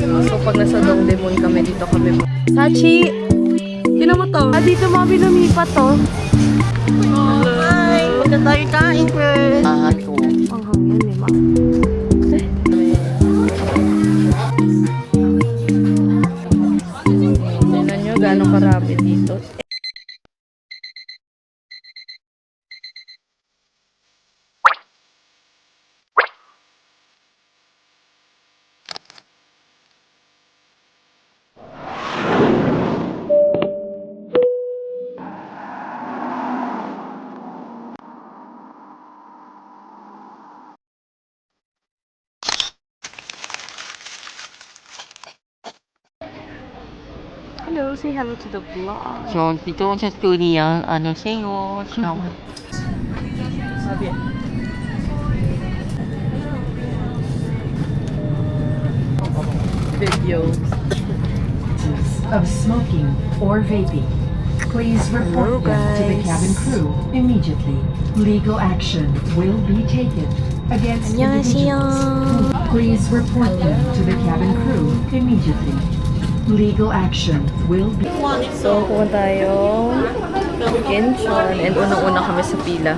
So pag nasa Dongdaemun kami, dito kami. Sachi! Tinan mo to. Dito mami lumipat to. Hi! Punta tayo kain, girl. Ang hangyan eh, ma. Tignan nyo gano'ng karami dito. Hello, say hello to the vlog. So, dito sa studio, ano sa'yo? Sabi. Video. Of smoking or vaping. Please report them to the cabin crew immediately. Legal action will be taken against individuals. Please report them to the cabin crew immediately. Legal action will be... So, pupunta tayong Incheon and unang-una kami sa pila.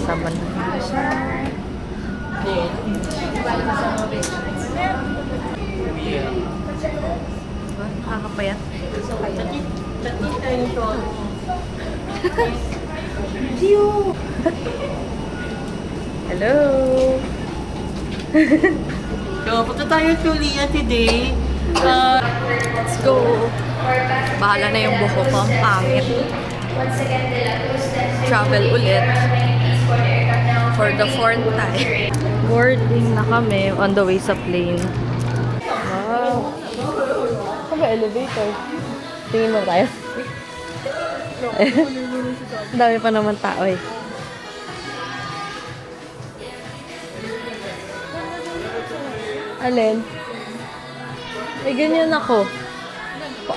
Sama na siya. Nakakapayat. Hello! So, punta tayo sa Tulia today. Let's go! Bahala na yung buko ko. Ang pangit. Travel ulit. For the fourth time. Boarding na kami on the way sa plane. Wow! Ano elevator? Tingin mo tayo. Ang dami pa naman tao eh. Alin? May ganyan ako.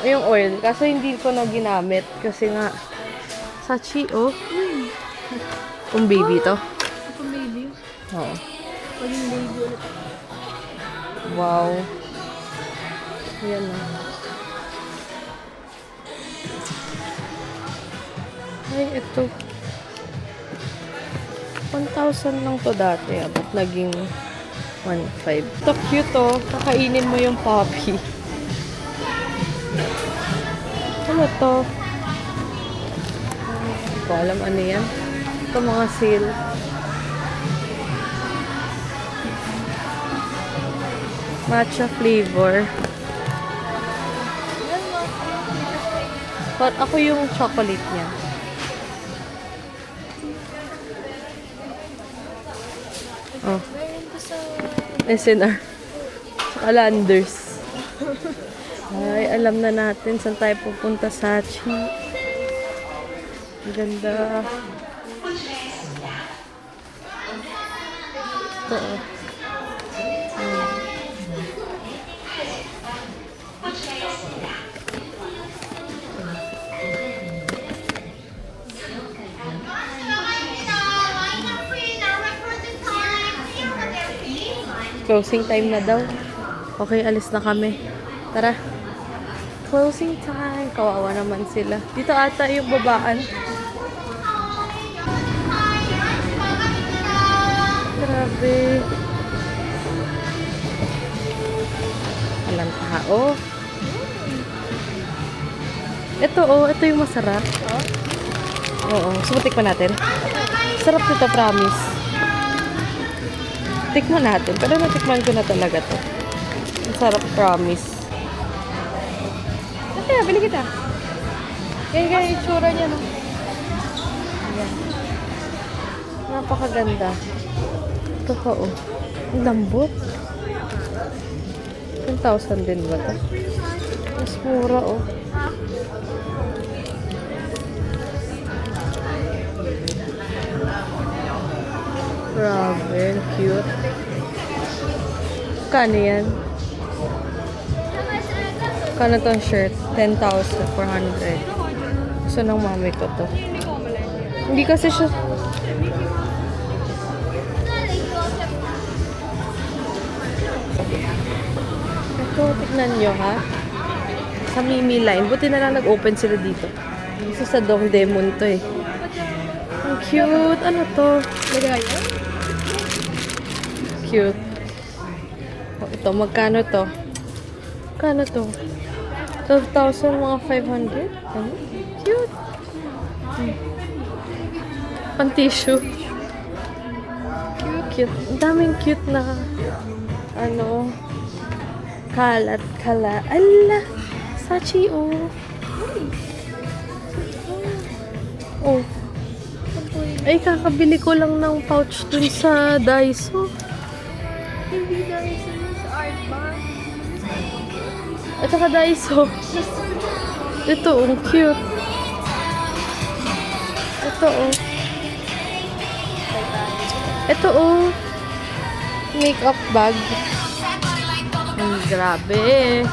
Yung oil. Kaso hindi ko na ginamit. Kasi nga, Sachi, oh. Kung baby to. Kung baby. Oo. Pag yung baby ulit. Wow. Yan na. Ay, ito. 1,000 lang to dati. Ba't naging 1,500? Ito cute, oh. Kakainin mo yung puppy. Ano to? Hindi ko alam ano yan. Ito mga sale. Matcha flavor. But ako yung chocolate niya. Oh. SNR. Saka Landers. Ay, alam na natin saan tayo pupunta, Sachi. Ang ganda. Ito, oh. Closing time na daw. Okay, alis na kami. Tara. Closing time. Kawawa naman sila. Dito ata yung babaan. Grabe. Walang tao. Ito, oh. Ito yung masarap. Oo. Subutik pa natin. Sarap nito, promise. Tikman natin. Pero natikman ko na talaga to. Ang sarap, promise. Kaya, bili kita. Yan, yung itsura niya, no? Ayan. Napakaganda. Ito pa, oh. Ang lambot. 10,000 din ba ito? Mas mura, oh. Grabe, cute. Kano yan? Kano tong shirt? 10,400. Gusto ng mami ko to. Hindi kasi siya... Ito, tignan nyo ha. Sa Mimi Line. Buti na lang nag-open sila dito. Kasi sa Dongdaemun to eh. Ang cute. Ano to? Lagayan? Cute. Oh, ito, magkano to? Magkano to? 12,000 mga 500? Ano? Cute. Pan-tissue. Cute. Ang daming cute na ano kalat kala. Ala! Sachi, oh. Oh. Ay, kakabili ko lang ng pouch dun sa Daiso. Hindi dahil sa art bar. At saka Daiso. Ito, oh, cute. Ito, oh. Ito, oh. Makeup bag. Grabe.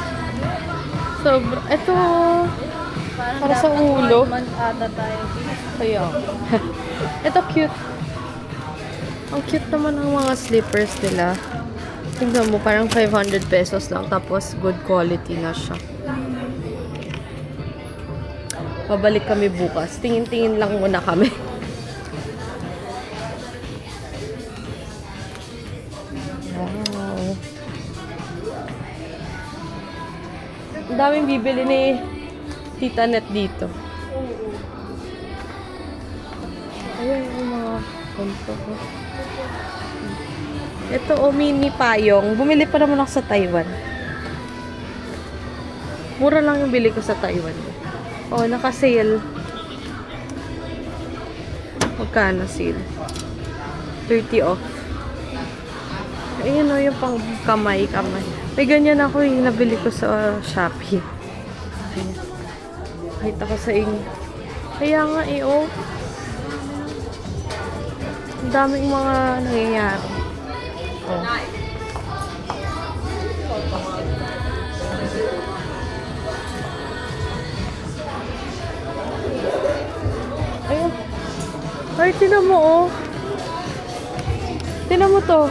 Sobra. Ito, oh. Para sa ulo. Ata tayo. Kaya. Ito, cute. Ang cute naman ng mga slippers nila. Tingnan mo, parang 500 pesos lang. Tapos, good quality na siya. Babalik kami bukas. Tingin-tingin lang muna kami. Wow. Ang daming bibili ni Tita Net dito. Ayun yung mga ganito ko. Ito o mini payong. Bumili pa naman ako sa Taiwan. Mura lang yung bili ko sa Taiwan. Oh, naka-sale. Magkano sale? 30 off. Ayun o, yung pang kamay. May ganyan ako yung nabili ko sa Shopee. Ayan. Kahit ako sa inyo. Kaya nga oh. Ang daming mga nangyayari. Oh. Ayun. Ay, tinan mo oh. Tinan mo to.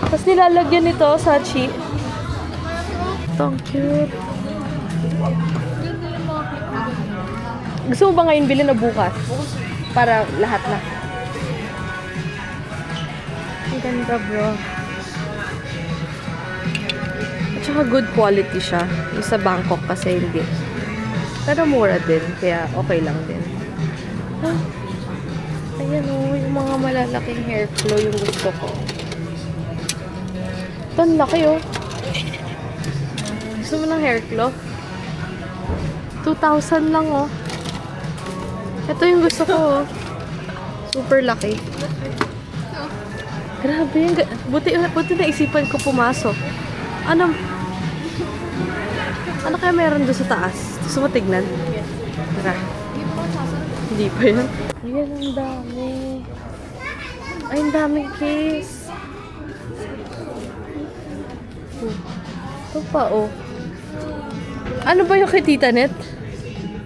Tapos nilalagyan nito, Sachi. Ito, ang cute. Gusto mo ba ngayon bilhin na bukas? Para lahat na. Ang ganda, bro. At saka good quality siya. Yung sa Bangkok kasi hindi. Pero mura din, kaya okay lang din. Ah, ayan o, yung mga malalaking hair flow yung gusto ko. Ito, ang laki oh. Gusto mo ng hair claw? 2,000 lang oh. Ito yung gusto ko oh. Super laki. Grabe yung... Buti naisipan ko pumasok. Ano kaya meron doon sa taas? Gusto mo tignan? Tara. Hindi pa yan. Ayan, ang dami. Ay, ang daming case. Ito pa oh. Ano ba yung kay Tita Net?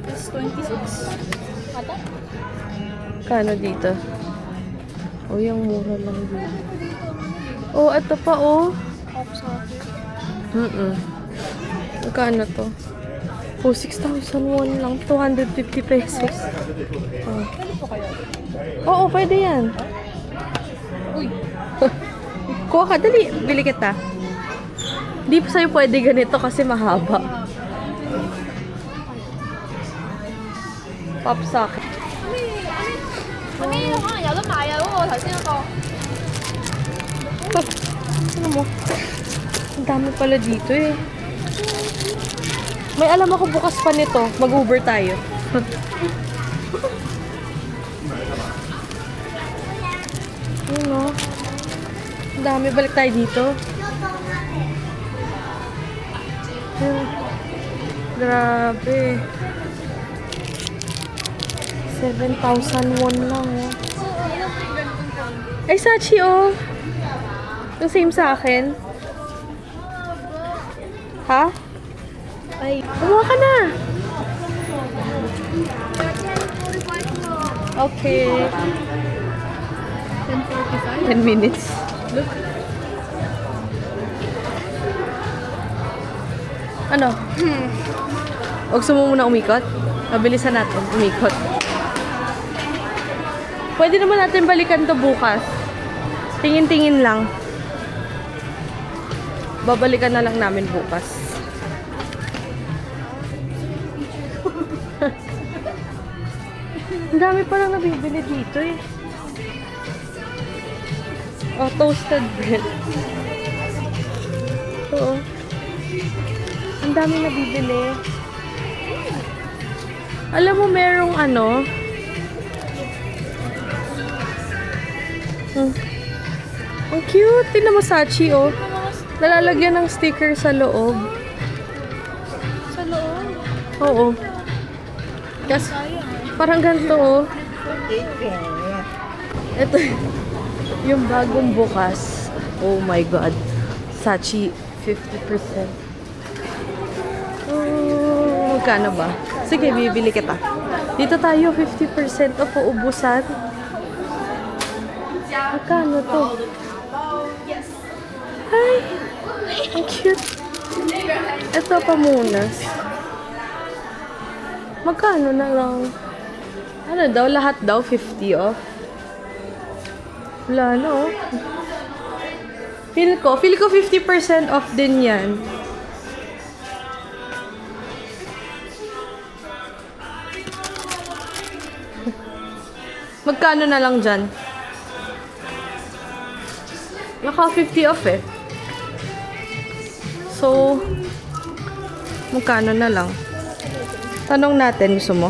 It's 26. Ata? Kano dito? Oh, yung mura lang dito. Oh, ito pa oh. Off socket. Magkano to? Oh, 6,001 lang. 250 pesos. Oh. Pwede po kaya? Oo, pwede yan. Uy! Kuha ka, dali. Bili kita. Di pa sa'yo pwede ganito kasi mahaba. Pop socket. 呢個可能有得買啊！嗰個頭先嗰個。 Ano mo? Ang dami pala dito eh. May alam ako bukas pa nito. Mag-Uber tayo. Yun o. Ang dami. Balik tayo dito. Ayun. Grabe. 7,001 lang oh. Ay, Sachi oh. Yung same sa akin. Ha? Ay, kumuha ka na. Okay. 10:45. 10 minutes. Ano? Gusto mo muna umikot? Mabilisan natin, umikot. Pwede naman natin balikan to bukas. Tingin-tingin lang. Babalikan na lang namin bukas. Ang dami pa lang nabibili dito eh. Oh, toasted bread. Oo. Ang dami nabibili. Alam mo, merong ano. Ang cute. Tingnan mo, Sachi, oh. Nalalagyan ng sticker sa loob. Sa loob. Oo. Kasi, parang ganito, oh. Ito, yung bagong bukas. Oh my God. Sachi, 50%. Oh, magkano ba? Sige, bibili kita. Dito tayo, 50% off, uubusan. Magkano to? Hi! Ang cute. Ito, pamunas. Magkano na lang? Ano daw? Lahat daw, 50 off. Wala na, oh. Feel ko 50% off din yan. Magkano na lang dyan? Naka 50 off eh. So, magkano na lang? Tanong natin, gusto mo?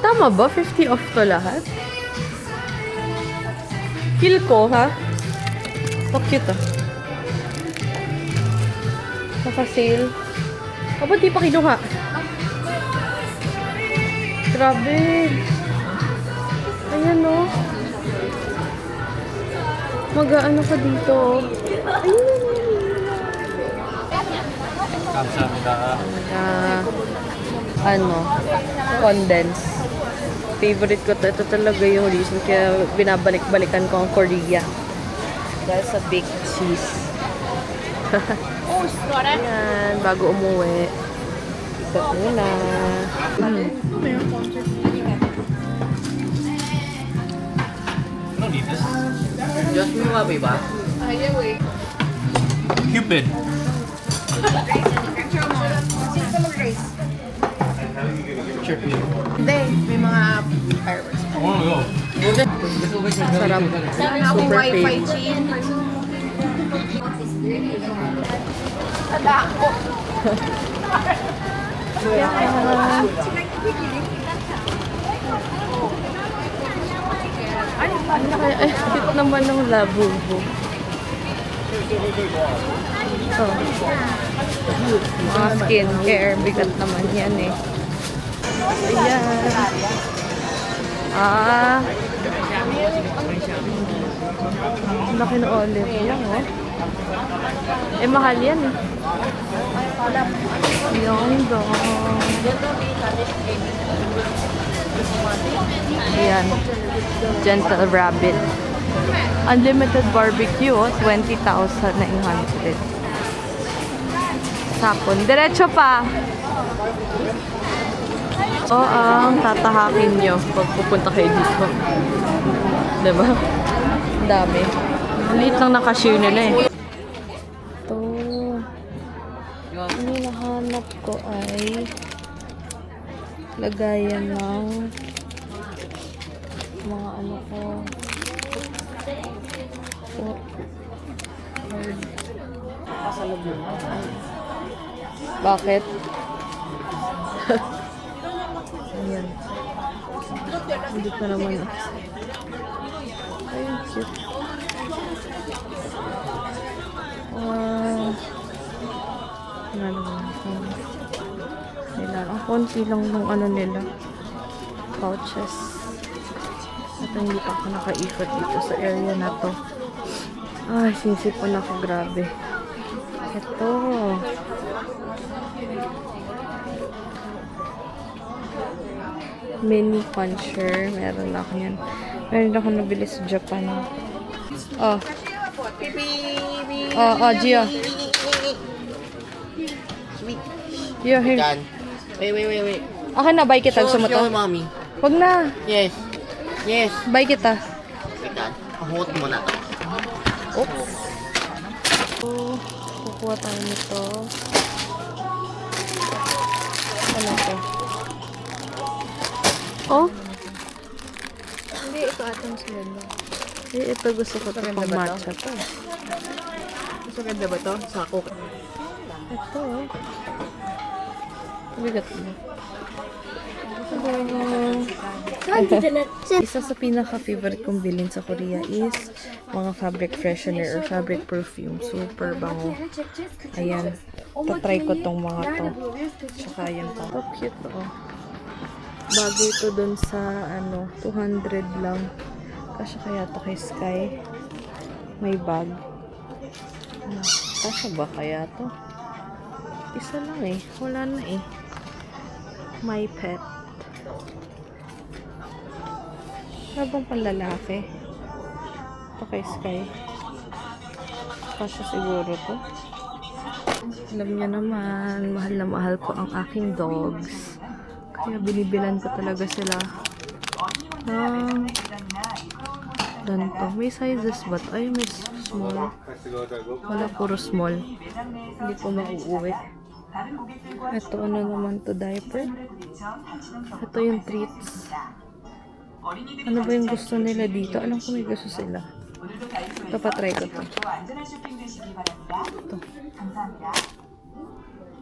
Tama ba? 50 off to lahat? Feel ko, ha? So cute, ah. Naka-sale. O, ba't di pa kinuha? Grabe. Ayan, no? Mag-ano ka dito, oh. Ayun. Ano? Condense. Favorite ko to. Ito talaga yung reason kaya binabalik-balikan ko ang Korea. Dahil sa baked cheese. Oh, skåre. Ayan, bago umuwi. Ikot muna. Diyos mo nga, ba? Cupid. Hindi, may mga fireworks. I want to go. Sarap. Sana akong Super wifi, fake. Chin. Ay, cute naman ng labubo. Oh. Mga skincare. Bigat naman yan eh. Ayan. Ah. Ang laki ng olive lang, oh. Eh, mahal yan eh. Yung dong. Ayan. Gentle Rabbit. Unlimited barbecue, oh, 20,900. Sapon. Diretso pa. O ang tatahakin nyo pag pupunta kayo dito. Diba? Ang dami. Ang liit lang na cashier nila eh. Ito. Ang hinahanap ko ay lagayan ng mga ano ko. Bakit? Ayan. Hindi pa naman. Ay, cute. Ano naman. Nila. Ang konti lang ng ano nila. Pouches. At hindi pa ako nakaikot dito sa area na to. Ay, sinisipon ako. Grabe. Ito. Mini puncher. Meron ako yan. Meron ako nabili sa Japan. Oh. Oh, Gio. Gio, here. Dan. Wait. Akin na, buy kita. Gusto mo to? Show mommy. Huwag na. Yes. Yes. Buy kita. Wait, Dan. Pahuot mo na to. Oops. So, kukuha tayo nito. Ano to? Oh? Hindi, ito atong sunod mo. Eh, ito gusto ko ito pang matcha to. Gusto ganda ba to? Sako. Ito. Bigat mo. Isa sa pinaka-favorite kong bilhin sa Korea is mga fabric freshener or fabric perfume. Super bango. Ayan. Tatry ko tong mga to. Tsaka ayan pa. So cute to. Oh. Bagay ito dun sa 200 lang. Kasya kaya to kay Sky. May bag. Kasya ba kaya to? Isa lang eh. Wala na eh. My pet. Habang panlalaki. Ito kay Sky. Kasya siguro to. Alam niyo naman, mahal na mahal ko ang aking dogs. Kaya binibilan ko talaga sila ng ganito. May sizes ba? Ay, may small. Wala, puro small. Hindi ko mauuwi. Ito, ano naman to, diaper? Ito yung treats. Ano ba yung gusto nila dito? Alam ko may gusto sila. Ito, patry ko to. Ito.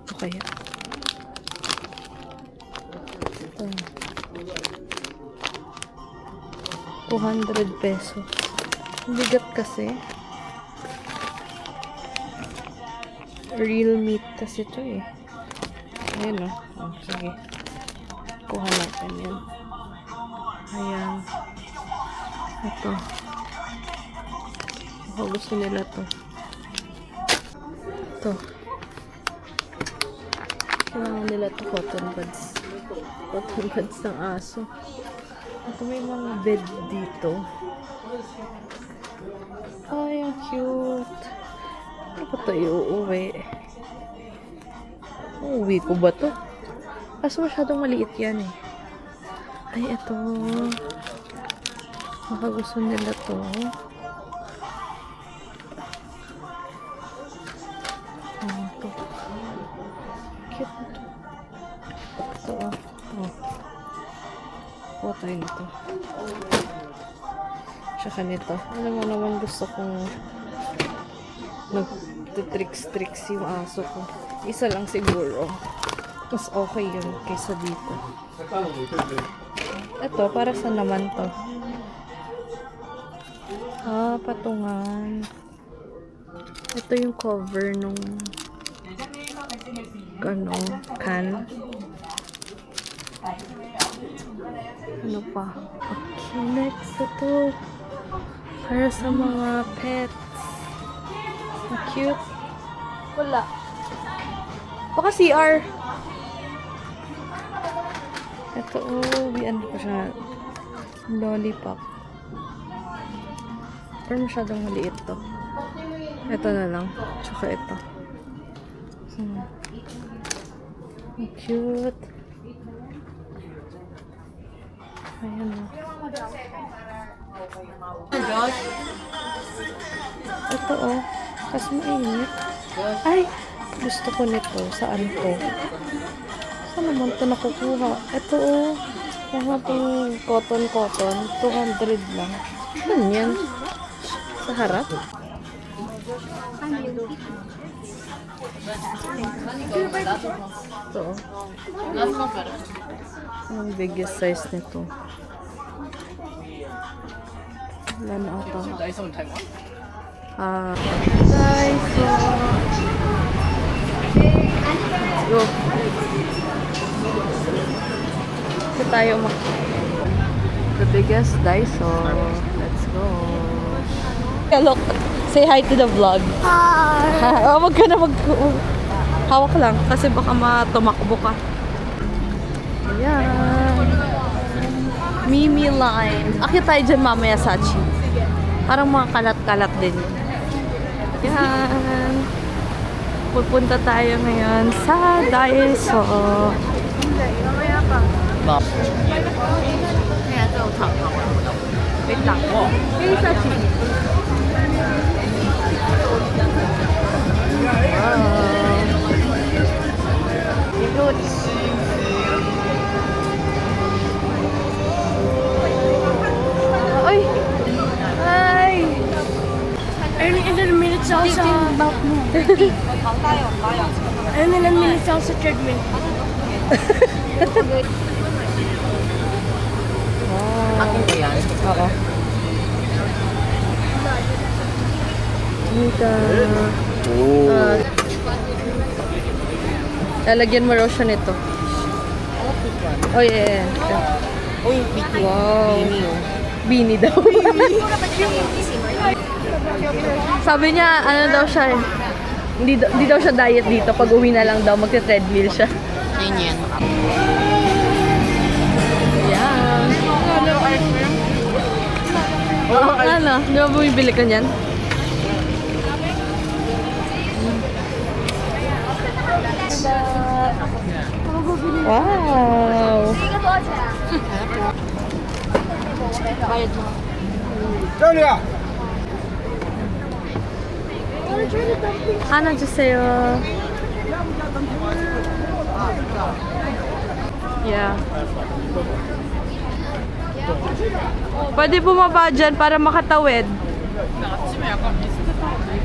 Ito kaya. Ito. 200 pesos. Bigat kasi. Real meat kasi ito eh. Ayan o. Oh, sige. Kuha natin yan. Ayan. Ito. Baka gusto nila to. Ito. Kailangan nila to cotton buds. Cotton buds ng aso. Ito may mga bed dito. Ay, ang cute. Ano ba ito iuuwi? Uuwi ko ba to? Kaso masyadong maliit yan eh. Ay, ito. Baka gusto nila to. Oh, ito. Cute na to. Ito, oh. Oh. Kuha tayo nito. Tsaka nito. Alam mo naman gusto kong nag-tricks yung aso ko. Isa lang siguro. Mas okay yun kaysa dito. Ito, para sa naman to? Ah, patungan. Ito yung cover nung can. Ano pa? Okay, next ito. Para sa mga pets. Ang cute. Wala. Baka CR. Ito, ano pa siya? Lollipop. Pero masyadong maliit to. Ito na lang. Tsaka ito. Ang cute. Ayan o. Ito o. Kasi mainit. Ay! Gusto ko nito. Saan to? Saan naman ito nakukuha? Ito o. Mga pang cotton. 200 lang. Ano yan? Sa harap? Ito o. Ang biggest size nito. Wala na ata. Daiso in Taiwan? Daiso. Let's go. Ito tayo the biggest Daiso. Let's go. Look, say hi to the vlog. Hi. Oh, wag ka na hawak lang kasi baka matumakbo ka. Ayan. Mimi line. Akit tayo dyan mamaya, Sachi. Parang mga kalat-kalat din. Yan. Pupunta tayo ngayon sa Daiso. Bop. Kaya ito, wait lang. Ay! Ay! Ayun, ilan minutes ako sa... Ayun, ilan minutes ako sa treadmill. Akin ko yan. Oo. Mika. Lalagyan mo raw siya nito. Oh, yeah. Uy, biki. Wow. Bini, oh. Bini daw. Sabi niya, ano daw siya eh. Hindi daw siya diet dito. Pag uwi na lang daw, magte-treadmill siya. Ayun yan. Yan. Oo, ano? Di ba bumibili ka niyan? Wow! 하나 주세요. Yeah. Pwede bumaba dyan para makatawid.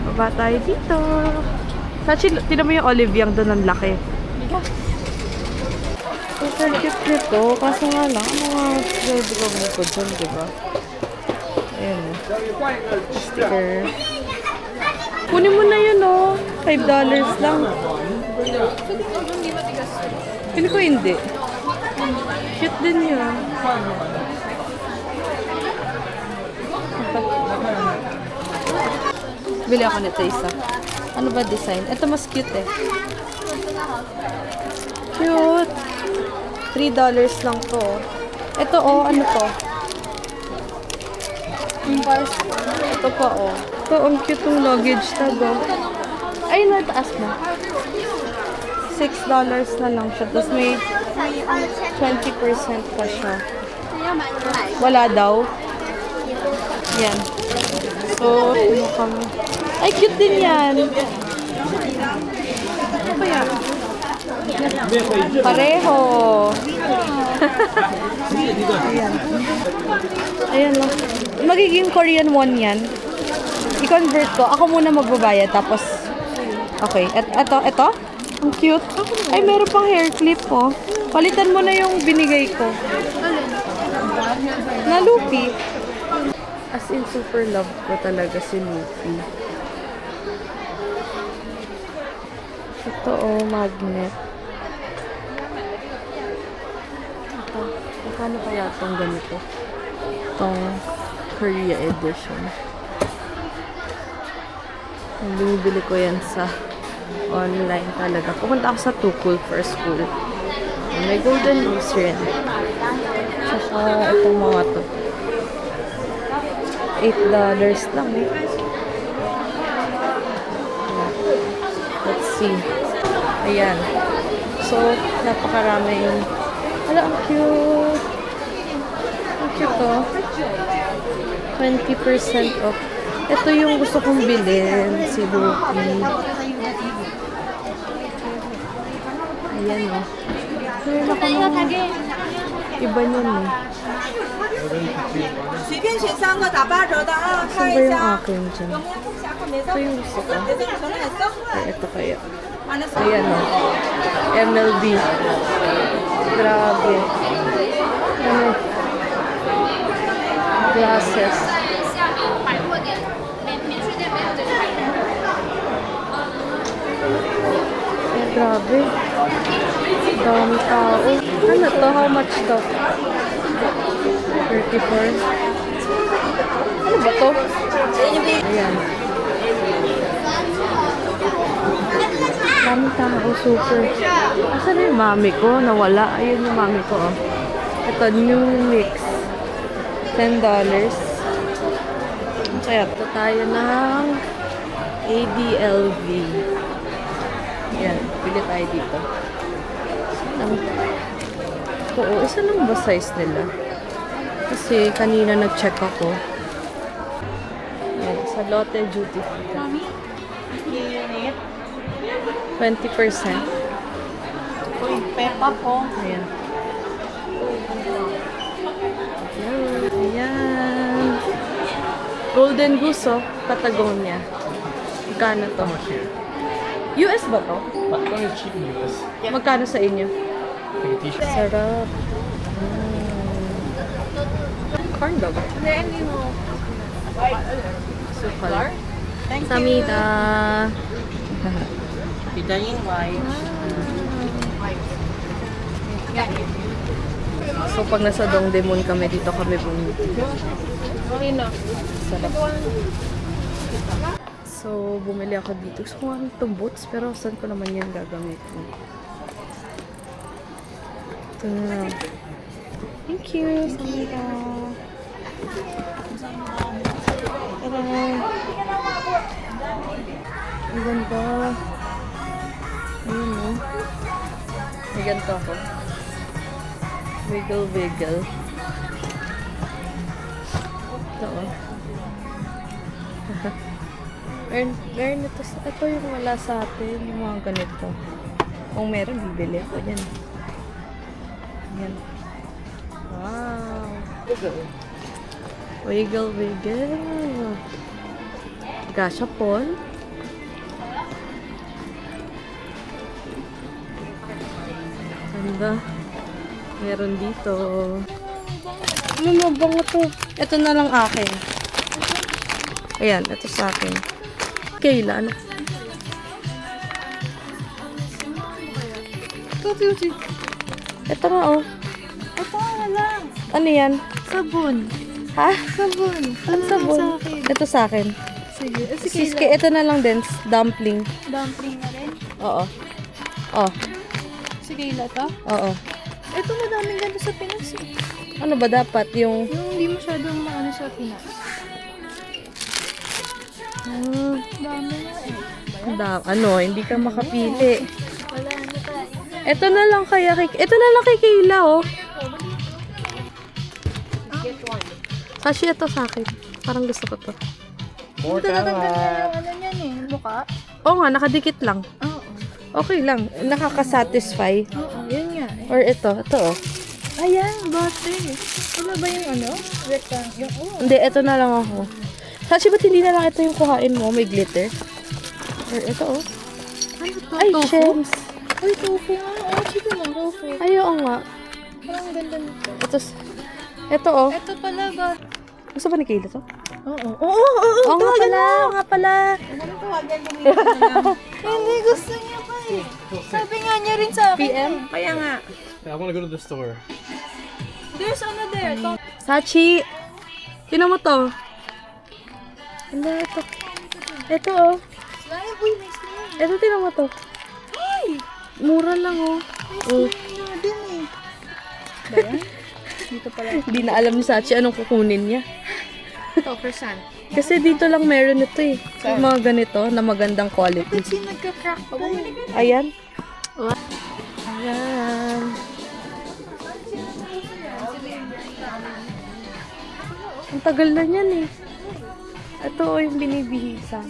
Baba tayo dito. Sachi, tinan mo yung olive yung doon ang laki. Super cute nito. Kaso nga lang, ano nga pwede ko mo dyan, diba? Ayan. Sticker. Kunin mo na yun, oh. $5 lang. Pili ko hindi. Cute din yun. Bili ako nito isa. Ano ba design? Ito mas cute eh. Cute. $3 lang to. Ito oh, ano to? Ito pa oh. Ito, ang cute ng luggage tag oh. Ay, nataas mo. $6 na lang siya. Tapos may 20% pa siya. Wala daw. Yan. So, ano kami? Ay, cute din yan. Ano ba yan? Pareho. Ayan. Ayan lang. Magiging Korean won yan. I-convert ko. Ako muna magbabayad. Tapos, okay. Ito? Ang cute. Ay, meron pang hair clip po. Palitan mo na yung binigay ko. Na Luffy. As in, super love ko talaga si Luffy. Ito oh, magnet. Ito. Magkano kaya itong ganito? Itong Korea edition. Binibili ko yan sa online talaga. Pupunta ako sa Tukul for school. May golden rose rin. Saka itong mga to. $8 lang eh. Let's see. Ayan. So, napakarami yung... Hala, ang cute. Ang cute oh. 20% off. Ito yung gusto kong bilhin. Si Luffy. Ayan oh. Meron ako ng... Iba nun eh. 随便选3个打8折的啊， Saan 看 ba 一 yung 下。 akin dyan? 有没有不想看没 Ito yung gusto ko. 这个什么颜色？ Ay, ito kaya. 完了， Ayan o. MLB. Grabe. Ano? Glasses. 百货店、免税店没有这种。 Ay, grabe. Dami tao. Ano to? How much to? 34. Ano ba to? Ayan. Dami tao. Super. Asan na yung mami ko? Nawala. Ayun yung mami ko. Oh. Ito, new mix. $10. Kaya ito tayo ng ADLV. Yan, pili tayo dito. Oo, isa lang ba size nila? Kasi kanina nag-check ako. Yan, sa Lotte Duty Free. 20%. Uy, Peppa po. Ayan. Ayan. Golden Goose, oh. Patagonia. Magkano to? US ba to? Magkano sa inyo? Sarap. Corn dog. Sukal. Samida. Pitayin, white. So, pag nasa Dongdaemun kami, dito kami bumili. Sarap. So, bumili ako dito. Gusto ko nga itong boots, pero saan ko naman yan gagamitin? Ito na. Thank you, Samira. Tara. Ang ganda. Ayun, oh. May ganito ako. Wiggle, wiggle. Ito, oh. Meron ito. Ito yung wala sa atin. Yung mga ganito. Kung meron, bibili ako yan. Yan. Wow. Wiggle, wiggle. Gashapon. Ganda. Meron dito. Ano mabango to? Ito na lang akin. Ayan, ito sa akin. Kayla, ano? Ito nga, oh. Ito na lang. Ano yan? Sabon. Ha? Sabon. Ano sabon? sa akin? Ito sa akin. Sige. Siske, ito na lang din. Dumpling. Dumpling na rin. Oo. Oh, Sige, to. oo. Ito madaming ganito sa Pinas eh. Ano ba dapat? Yung... Yung hindi masyadong maano sa Pinas. Dami na eh. Ano, hindi ka makapili. Wala na tayo. Ito na lang kaya kay... Ito na lang kay Kayla, oh. Sashi, ito sa akin. Parang gusto ko to. Ito tatanggal na yung ano niyan eh. Mukha. Oo nga, nakadikit lang. Oo. Okay lang. Nakaka-satisfy. Oo, yun nga eh. Or ito oh. Ayan, butter. Ano ba yung ano? Rectangle. Yung Hindi, ito na lang ako. Sashi, ba't hindi na lang ito yung kuhain mo? May glitter. Or ito, oh. Ano to? Ay, Tofu? shems. Uy, tofu nga. Oh, chicken mo, tofu. Ay, oo nga. Parang ganda nito. Ito, oh. Ito pala ba? Gusto ba ni Kayla to? Oo. Oo, Oo nga pala, oo nga pala. Hindi, gusto niya pa eh. Sabi nga niya rin sa akin. PM? Kaya nga. I want to go to the store. There's ano there. Sachi! Tinan mo to. Ano ito? Ito, oh. Slime. Uy, may slime. Ito, tinan mo to. Ay! Mura lang, oh. Oh. Slime nga din eh. Ba yan? Dito pala. Hindi na alam ni Sachi anong kukunin niya. Ito, percent. Kasi dito lang meron ito eh. Yung mga ganito na magandang quality. Kasi nagka-crack pa. Ayan. Ayan. Ang tagal na niyan eh. Ito oh, yung binibihisan.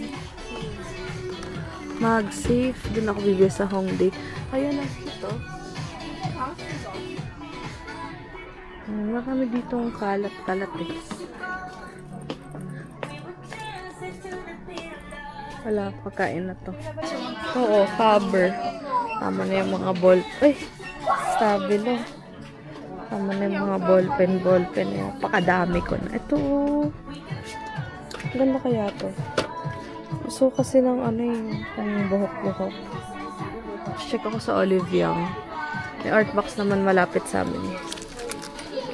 Mag-safe. Doon ako bibili sa Hongdae. Ayan na ito. Marami dito ang kalat-kalat eh. Wala, pagkain na to. Oo, Faber. Tama na yung mga ball. Ay, Stabilo. Tama na yung mga ballpen. Pakadami ko na. Ito, ganda kaya to. Gusto ko kasi ng ano yung pang buhok-buhok. Check ako sa Olive Young. May art box naman malapit sa amin.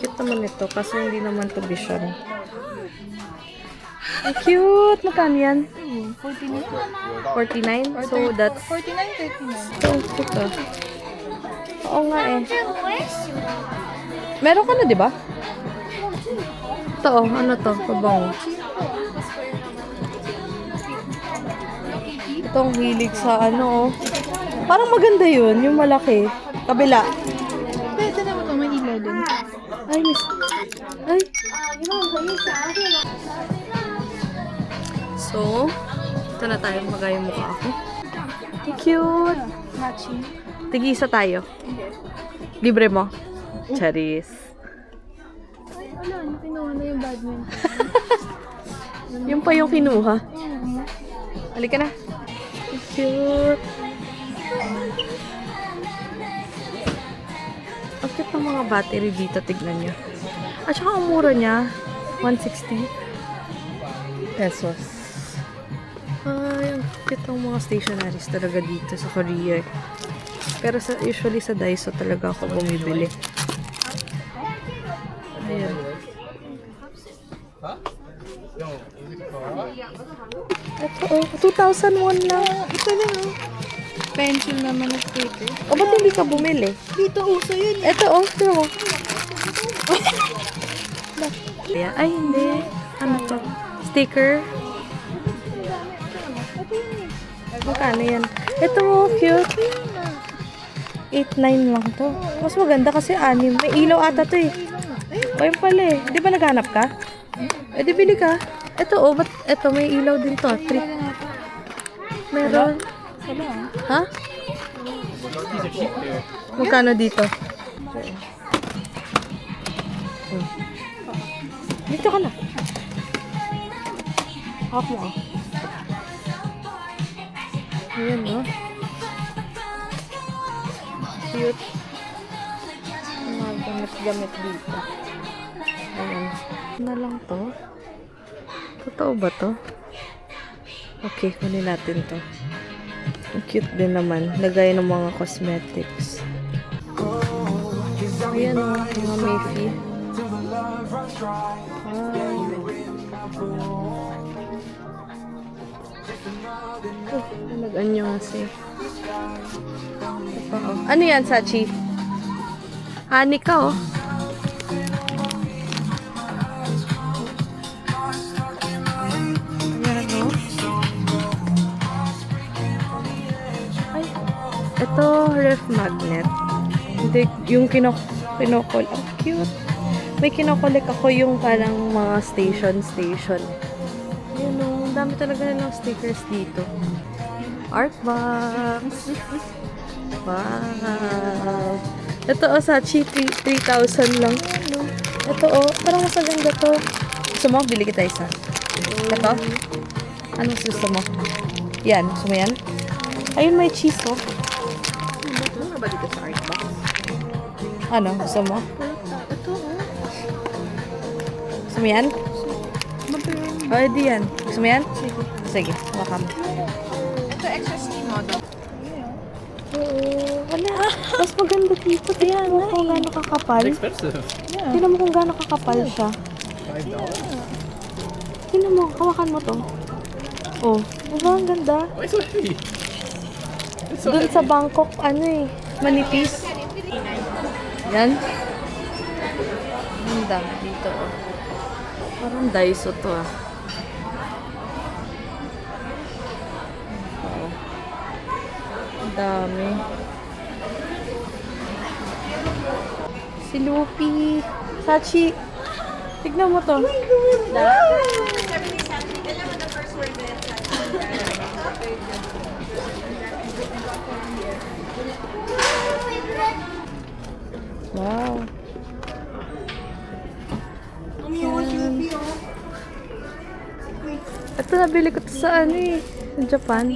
Cute naman ito. Kaso hindi naman to vision. Ang cute! Magkano yan? 49. 49? So, that's... 49, 39. So, ito. Oo nga eh. Meron ka na, di ba? Ito oh, ano to? Pabango. Itong hilig sa ano, oh. Parang maganda yun, yung malaki. Kabila. Pwede naman kung may ilaw din. Ay, miss. Ay. So, ito na tayo. Magaya yung mukha ako. Cute. Matching. Tig-isa tayo. Libre mo. Charis. Ay, wala. Yung pinuha na yung badminton. Yung pa yung kinuha. Halika na. Cute. Ang cute ng mga battery dito. Tignan nyo. At saka ang mura niya. 160 pesos. Ay, ang cute ng mga stationaries talaga dito sa Korea. Pero usually sa Daiso talaga ako bumibili. Ayan. Ito oh, 2,001 lang. Ito na, no? Pencil naman at paper. O, ba't hindi ka bumili? Dito, uso yun. Ito oh, ito oh. Ayan. Ay, hindi. Ano to? Sticker. Magkano yan? Ito oh, cute. 8.9 lang to. Mas maganda kasi 6. May ilaw ata to eh. O, yun pala eh. Di ba naghanap ka? Eh, di bili ka. Ito oh, ba't ito may ilaw din to? 3. Meron. Ha? Magkano dito? Dito ka na. Hawak mo ah. Ayan no. Cute. Mga gamit-gamit dito. Ayan. Na lang to. Totoo ba to? Okay, kunin natin to. Ang cute din naman. Lagay ng mga cosmetics. Ayan o, mga Mayfi. Nag-anyo kasi. Ano yan, Sachi? Honey ka oh. Ayan o. Ay, ito ref magnet. Hindi, yung kinokol. Ang cute. May kinokolek ako yung parang mga station. Yun o, ang dami talaga ng stickers dito. Art box. Wow. Ito o, Sachi, 3,000 lang. Ito o, parang mas maganda to. Gusto mo? Bili kita isa. Ito? Anong gusto mo? Yan, gusto mo yan? Ayun, may cheese o. Ano ba dito sa art box? Ano, gusto mo? Ito, oh. Gusto mo yan? O, edi yan. Gusto mo yan? Sige, baka mo. Ito extra slim model. Oo, wala. Mas maganda dito. Tingnan mo kung gaano kakapal. Expensive. Tingnan mo kung gaano kakapal siya. Tingnan mo, hawakan mo to. Oh, diba ang ganda? Why so heavy? It's so Doon heavy. sa Bangkok, ano eh, manipis. Yan. Ang dami dito, oh. Parang Daiso to, ah. Wow. Ang dami. Si Luffy. Sachi. Tignan mo to. Wow. Ito nabili ko to sa ano eh. Sa Japan.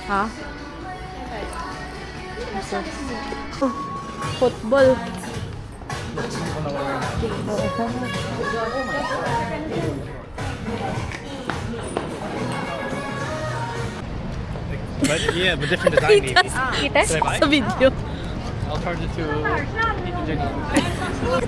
Ha? Oh, football. But yeah, but different design maybe. Kita Should I buy? sa video. I'll charge it to Jenny. Vlog.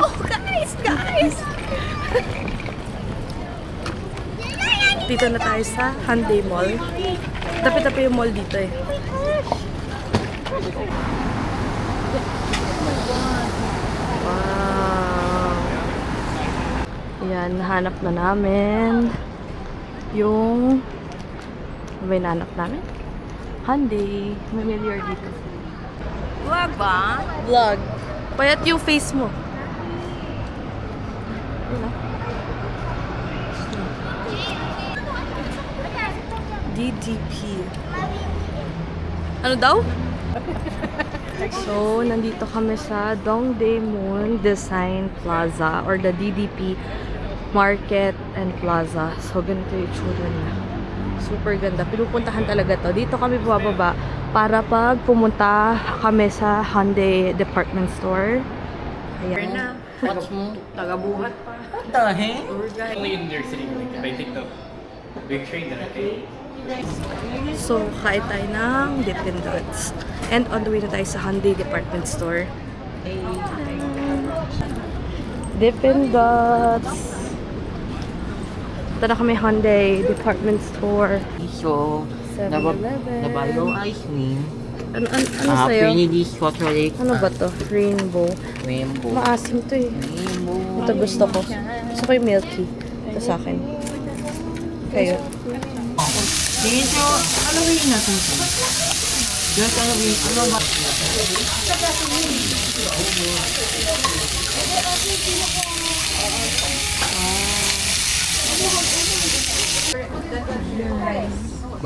Oh, guys! Dito Nandito na tayo sa Hyundai Mall. Tapi-tapi yung mall dito eh. Wow! Ayan, nahanap na namin yung... Ano ba yung nahanap namin? Hyundai. Familiar dito. Vlog ba? Vlog. Payat yung face mo. DDP. Ano daw? So, nandito kami sa Dongdaemun Design Plaza or the DDP Market and Plaza. So, ganito yung itsura niya. Super ganda. Pinupuntahan talaga to. Dito kami bumababa para pag pumunta kami sa Hyundai Department Store. Ayan. Watch mo. Tagabuhat pa. Only in their city. Like, if I take the big train, then I pay. So, kain tayo ng Dippin' Dots. And on the way na tayo sa Hyundai Department Store. Dippin' Dots. Ito na kami Hyundai Department Store. So, 7-Eleven. nabayo ice cream. Ano sa'yo? Pinili chocolate. Ano ba to? Rainbow. Rainbow. Maasim to eh. Rainbow. Ito gusto ko. Gusto ko yung milky. Ito sa akin. Kayo. Dito, Halloween na ito. Yung Halloween, ano ba?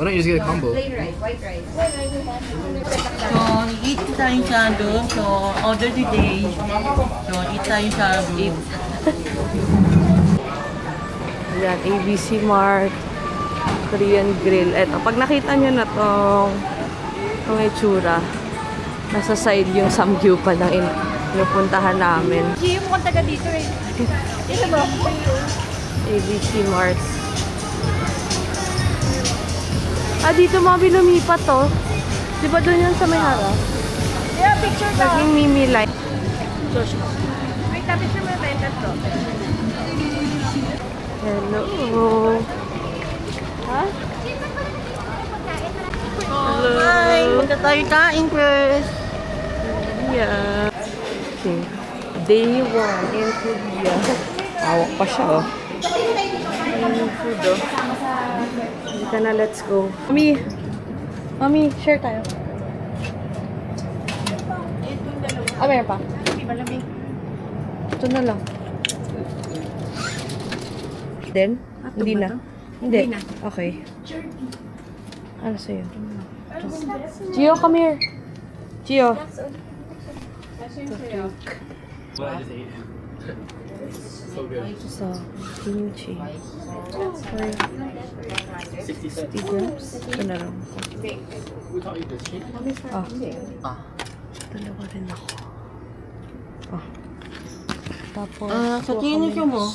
Why don't you just get a combo? So, eat tayo sa doon. So, order today. So, eat tayo sa doon. Ayan, ABC Mart. Korean Grill. Eto, pag nakita nyo na tong itsura, nasa side yung Samgyup na pinupuntahan namin. Hindi yung mukhang taga dito eh. Dito ba? ABC Mart. Ah, dito mga binumipat to. Di ba doon yan sa may harap? Yeah, picture ka. Naging Mimi Light. Wait, picture mo yung rental to. Hello. Ha? Hello. Hi! Punta tayo kain first. Yeah. Okay. Day 1 in Korea. Awak pa siya, oh. Ayun yung food, oh. Dito na, let's go. Mami, share tayo. Ah, meron pa? Ito na lang. Then? Hindi na. Hindi. Okay. Ano sa'yo? Gio, come here. Gio. What I just ate. So good. So, kimchi. Sorry. 60 cents. 50 grams. Ito na lang. We taught you this shit. Ah. Dalawa rin ako. Ah. Tapos, Sa tingin niyo mo?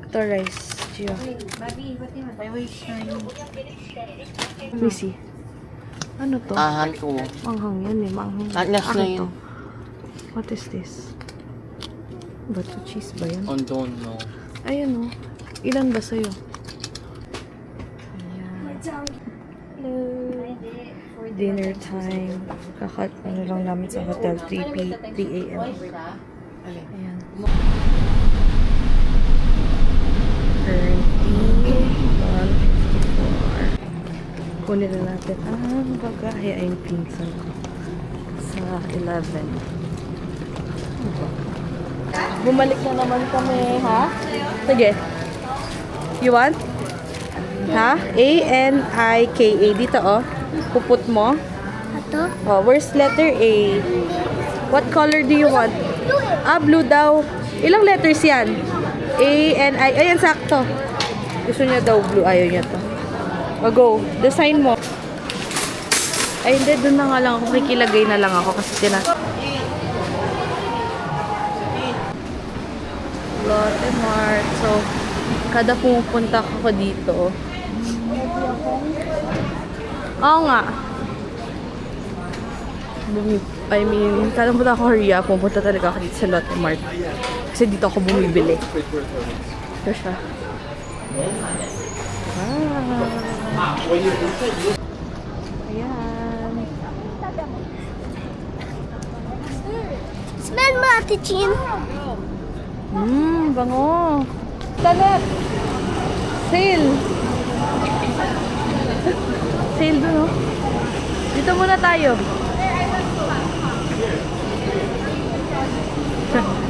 ito rice. Gio. Ay, wait. Let me see. Ano to? Ahan ko. Manghang yan eh. Manghang. Ah, last na Akin yun. to. What is this? Bato cheese ba yan? On don't know. Ayan o. Ilan ba sa'yo? Ayan. Dinner time. Ano lang namin sa hotel. 3 a.m. Ayan. Currently, 1:54. Kunin na natin ang bagahe ay yung pinsan ko sa 11. Bumalik na naman kami, ha? Sige. You want? Ha? A-N-I-K-A. Dito, oh. Puput mo. Ito? Oh, where's letter A? What color do you want? Ah, blue daw. Ilang letters yan? A-N-I. Ayan, sakto. Gusto niya daw blue. Ayaw niya to. O, go. Design mo. Ay, hindi. Doon na nga lang ako. Kikilagay na lang ako kasi Lotte Mart. So, kada pumupunta ako dito. Oo nga. Kada pumunta ako Korea, pumunta talaga ako dito sa Lotte Mart. Kasi dito ako bumibili. Ito siya. Ayan. Smell mo, Ate Chin. Bango. Talep. Sale. Sale doon, oh. Dito muna tayo.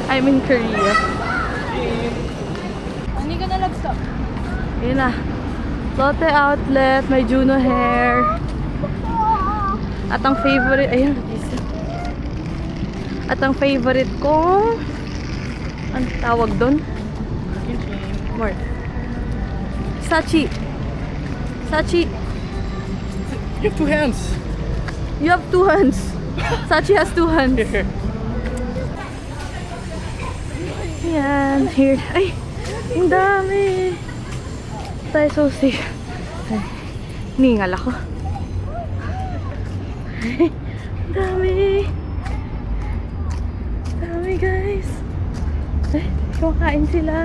I'm in Korea. Hindi ka nalagsak. Yun na. Lotte Outlet, may Juno Hair. At ang favorite, ayun. At ang favorite ko, ang tawag doon? More. Sachi. Sachi. You have 2 hands. You have 2 hands. Sachi has 2 hands. Yan. Here. Ay, ang dami. Tayo so safe. Ay, ningal ako. Ay, ang dami. Dami guys. Ay, kumakain sila.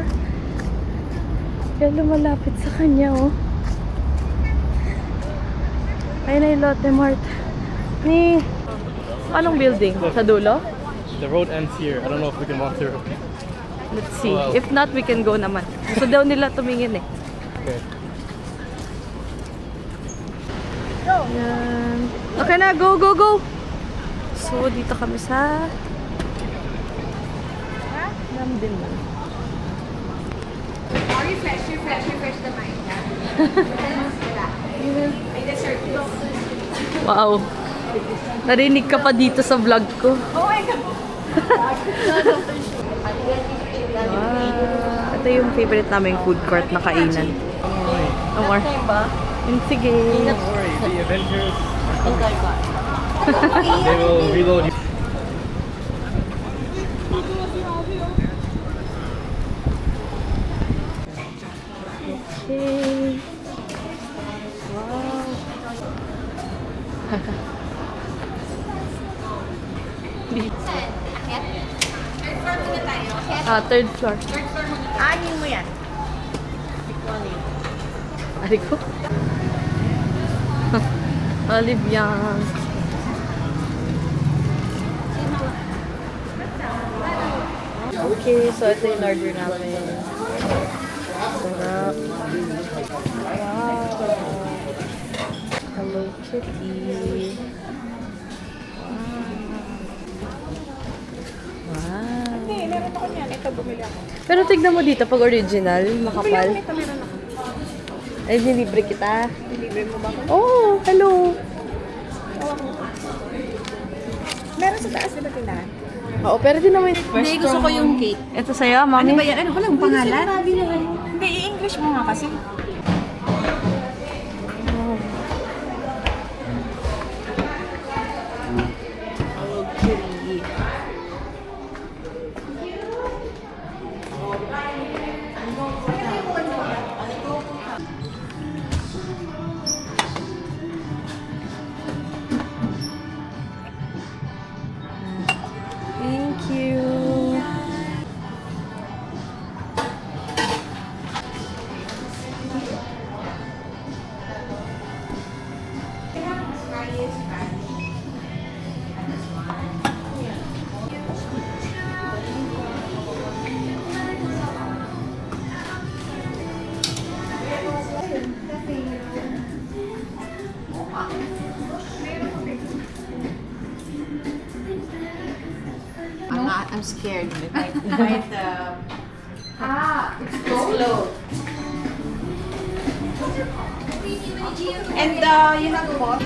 Kaya lumalapit sa kanya, oh. Ayun na yung Lotte Mart. Ni, anong building? Sa dulo? The road ends here. I don't know if we can walk through. Let's see. Wow. If not, we can go naman. Gusto daw nila tumingin eh. Okay. Yan. Okay na, go, go, go! So, dito kami sa... Namdin mo. Wow. Narinig ka pa dito sa vlog ko. Oh my God! Wow. Ito yung favorite naming food court na kainan. No more. Sige. Don't worry, the Avengers are coming. They will reload you. Okay. Wow. Third floor. Anin mo yan. Ari ko. Olive yan. Okay, so ito yung order namin. Sarap. Wow. Hello Kitty. Wow. Hindi, meron ako niyan. Ito, bumili ako. Pero tignan mo dito pag original, makapal. Ito, meron ako. Ay, nilibre kita. Deliver mo ba ako? Oh, hello. Meron sa taas, di ba tindahan? Oo, pero di naman yung Hindi, gusto ko yung cake. Ito sa'yo, mami. Ano ba yan? Ano walang pangalan? Hindi, i-English mo nga kasi. Thank you. I'm scared. Might explode. And yun ang po.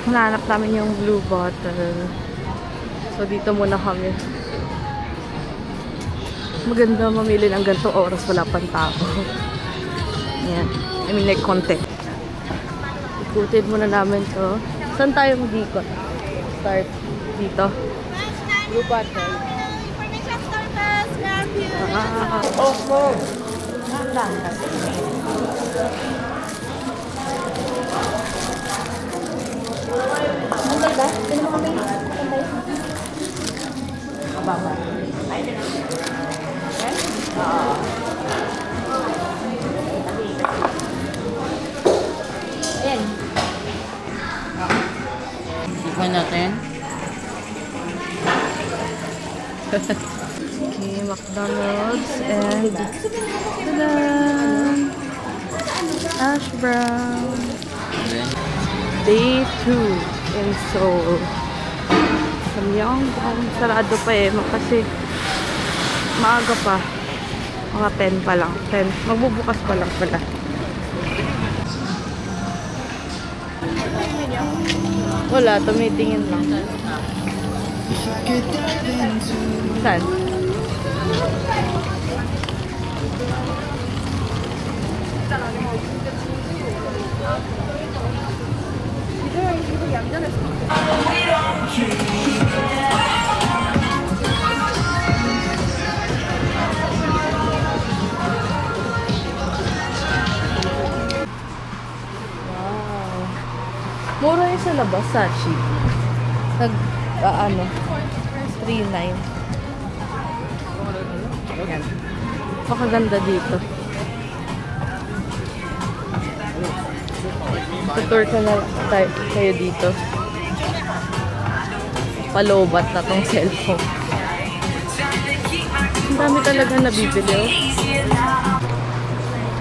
Hanap namin yung blue bottle. So, dito muna kami. Maganda mamili ng ganitong oras, wala pang tao. Yan. I mean, like, konti. Ikutin muna namin to. Saan tayo mag-ikot? Start dito. Blue bottle. Pantay ba? Sino mo kami? Pantay. Mababa. Ayan. Tikman natin. Okay, McDonald's and tada! Hash brown. Day 2 in Seoul. Samyangdong. Sarado pa eh. Kasi maaga pa. Mga 10 pa lang. 10. Magbubukas pa lang pala. Wala. Tumitingin lang. Saan? Wow. Mura yung sa labas, Sachi. Ano? 3.9. Yan. Pakaganda dito. Tutur ka na kayo dito. Palobat na tong cellphone. Ang dami talaga nabibili. Oh.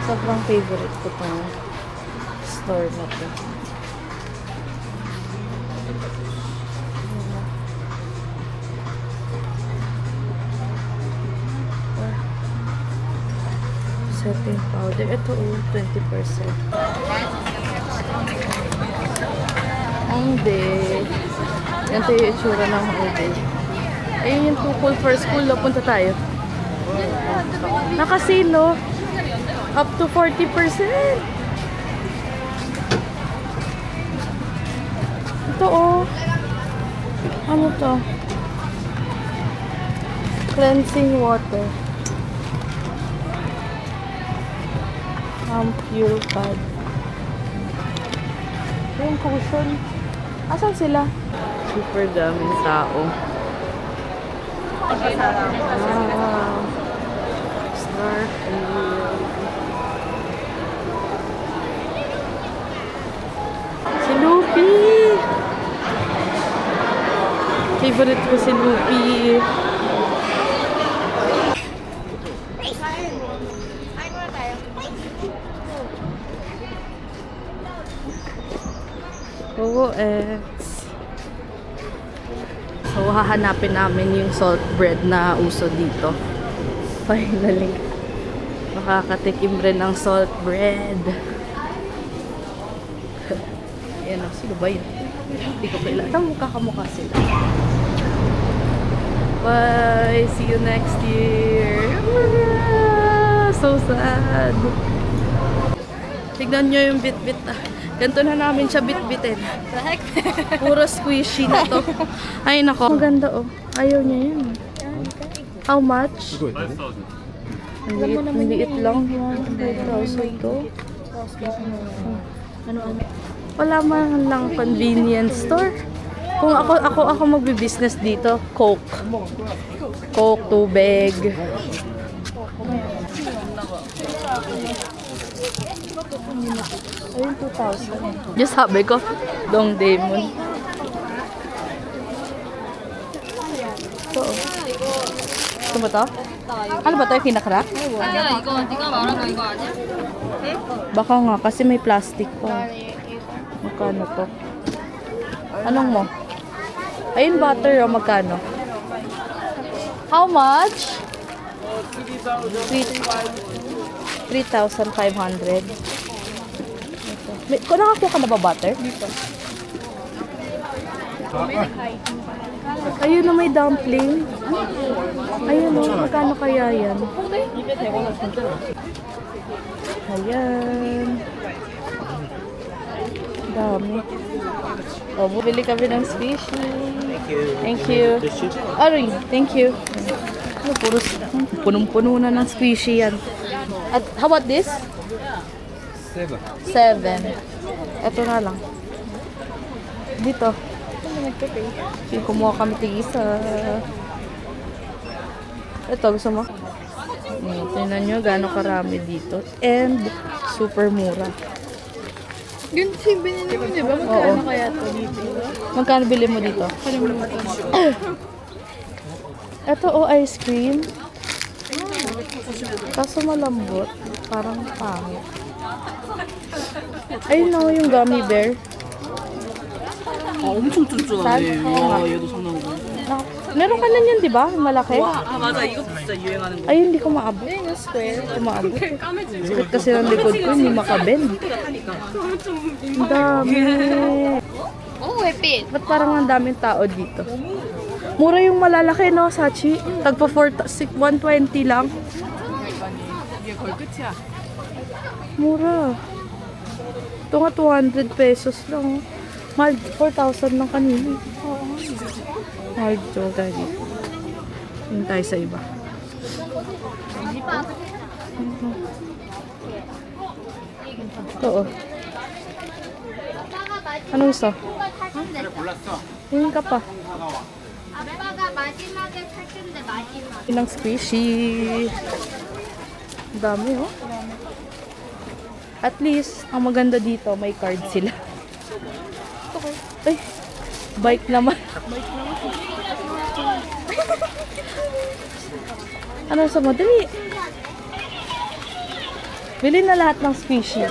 Sobrang favorite ko tong store na to. Setting powder. Ito 20%. Hongdae. Ganito yung itsura ng Hongdae. Ayun yung tukol for school. Punta tayo. Nakasilo. Up to 40%. Ito oh. Ano to? Cleansing water. Pure pad. Yung cushion. Asan sila? Super daming tao. Wow. Starfield. Si Luffy! Favorite ko si Luffy. Oo, So, hahanapin namin yung salt bread na uso dito. Finally. Makakatikim rin ng salt bread. Ayan o, sino ba yun? Hindi ko pala. Kamukha sila. Bye! See you next year! So sad! Tignan nyo yung bit-bit. Ganito na namin siya bit-bitin. Puro squishy na to. Ay, nako. Maganda oh. Ayaw niya yan. How much? 5,000. Ang liit lang. 5,000 to. Wala man lang convenience store. Kung ako magbi-business dito, Coke. Coke, tubig. Ayun, 2,000. Just sabi ko, Dongdaemun. Ito. Ito ba to? Ano ba to? Yung kinakrak? Baka nga, kasi may plastic pa. Magkano to? Anong mo? Ayun, butter o magkano? How much? 3,500. Kung nakakuha ka na ba butter? Dito. Ayun na may dumpling. Ayun o, magkano kaya yan? Ayan. Dami. O, bumili kami ng squishy. Thank you. Aray, thank you. Oh, puro punong-puno na ng squishy yan. At how about this? 7. Ito na lang. Dito. Kumuha kami tig-isa. Ito, gusto mo? Tingnan nyo gano'ng karami dito. And, super mura. Yun si binili mo, di ba? Magkano kaya to dito? Magkano bili mo dito? Ito, ice cream. Kaso malambot. Parang pangit. Ayun na yung gummy bear. 엄청 쫀쫀하네. 와, 얘도 상당히. Meron ka na yun, di ba? Malaki. 맞아. 이것도 진짜 유행하는 거. Ay, hindi ko maabot. Ayun yung square. Hindi ko maabot. Sakit kasi ng likod ko, hindi makabend. Ang dami. Oh, epit. Ba't parang ang daming tao dito? Mura yung malalaki, no, Sachi? Tagpa 120 lang. Mura. Ito nga 200 pesos lang. Mahal, 4,000 lang kanina. Mahal dito tayo dito. Yun tayo sa iba. Ito, oh. Anong gusto? Tingin ka pa. 아빠가 마지막에 살 텐데 마지막. Ilang squishy. Ang dami, oh. At least, ang maganda dito, may card sila. Ay, bike naman. Ano sa mo? Dali. Bili na lahat ng squishy.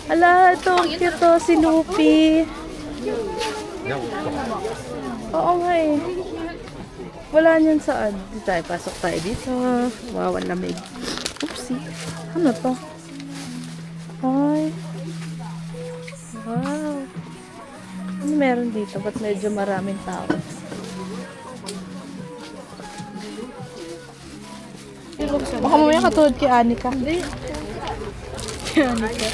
Ala, ito, cute to, si Luffy. Oo nga eh. Wala niyan saan. Dito tayo, pasok tayo dito. Wow, ang lamig. Oopsie. Ano to? Ay. Wow. Ano meron dito? Ba't medyo maraming tao? Baka mamaya katulad kay Anika. Hindi. Kay Anika.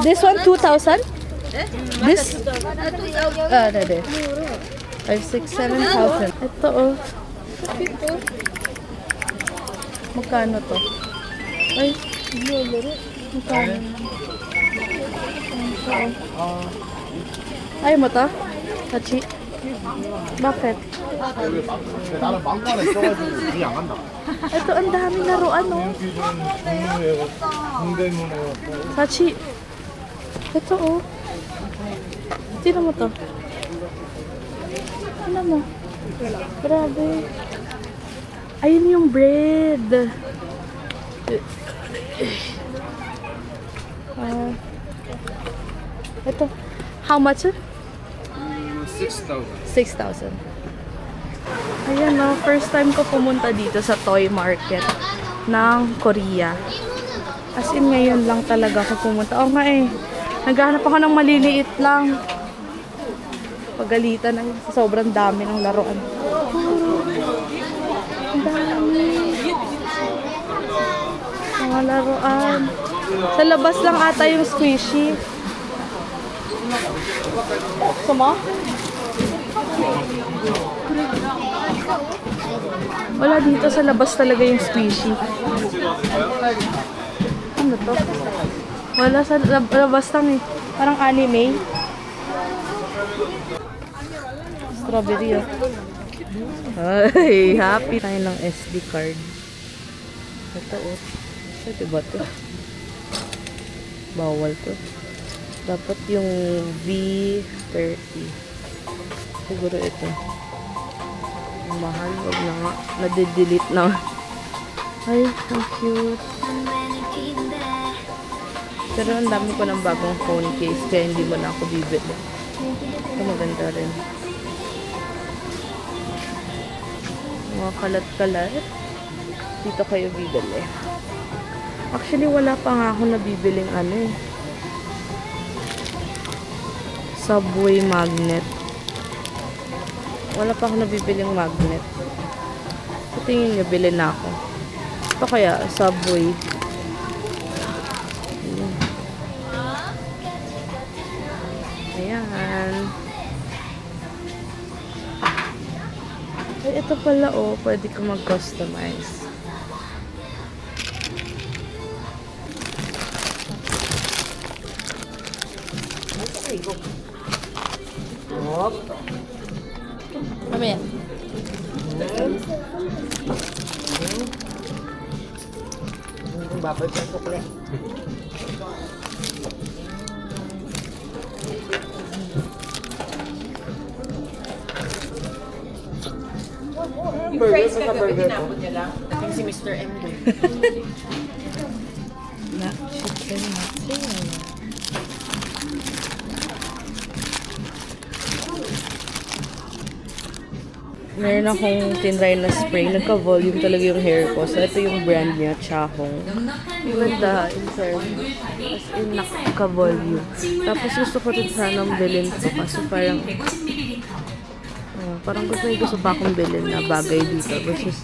This one, 2,000? This? Ah, no. 5, 6, 7,000. Ito, oh. Magkano to? Ay, magkano? Ay mo to? Hachi? Bakit? 나는 망고 안에 있어가지고 이해 안 간다. Ito, ang daming laruan, oh. 동대문에 Sachi. Ito, oh. Sino mo to? Ano mo? Grabe. Ayun yung bread. Ito. How much? 6,000. 6,000. Ayan, no. First time ko pumunta dito sa toy market ng Korea. As in, ngayon lang talaga ako pumunta. Oo nga eh. Naghahanap ako ng maliliit lang. Pagalitan na yun. Sobrang dami ng laruan. Ang dami. Mga laruan. Sa labas lang ata yung squishy. Gusto mo? Wala dito sa labas talaga yung squishy. Ano to? Wala sa labas lang eh. Parang anime. Strawberry oh. Ay, happy tayo ng SD card. Ito oh. Ito ba to? Bawal to. Dapat yung V30. Siguro ito. Mahal. Wag na nga. Nade-delete na. Ay, ang cute. Pero ang dami ko ng bagong phone case kaya hindi mo na ako bibili. Ito maganda rin. Mga kalat-kalat. Dito kayo bibili. Actually, wala pa nga ako nabibiling ano eh. Subway magnet. Wala pa ako nabibiling magnet. Sa tingin nyo, bili na ako. Ito kaya, Subway. Ayan. Ay, ito pala oh, pwede ko mag-customize. sarap. Mamaya. Baboy pa sukle. Yung fries kagabi, tinapon niya lang. Dating si Mr. M. Na, chicken mozzarella. Meron akong tinry na spray. Nagka-volume talaga yung hair ko. So, ito yung brand niya, Chahong. Ganda, in service. As in, naka-volume. Tapos gusto ko rin sanang bilhin to. Kaso parang gusto pa akong bilhin na bagay dito. Versus,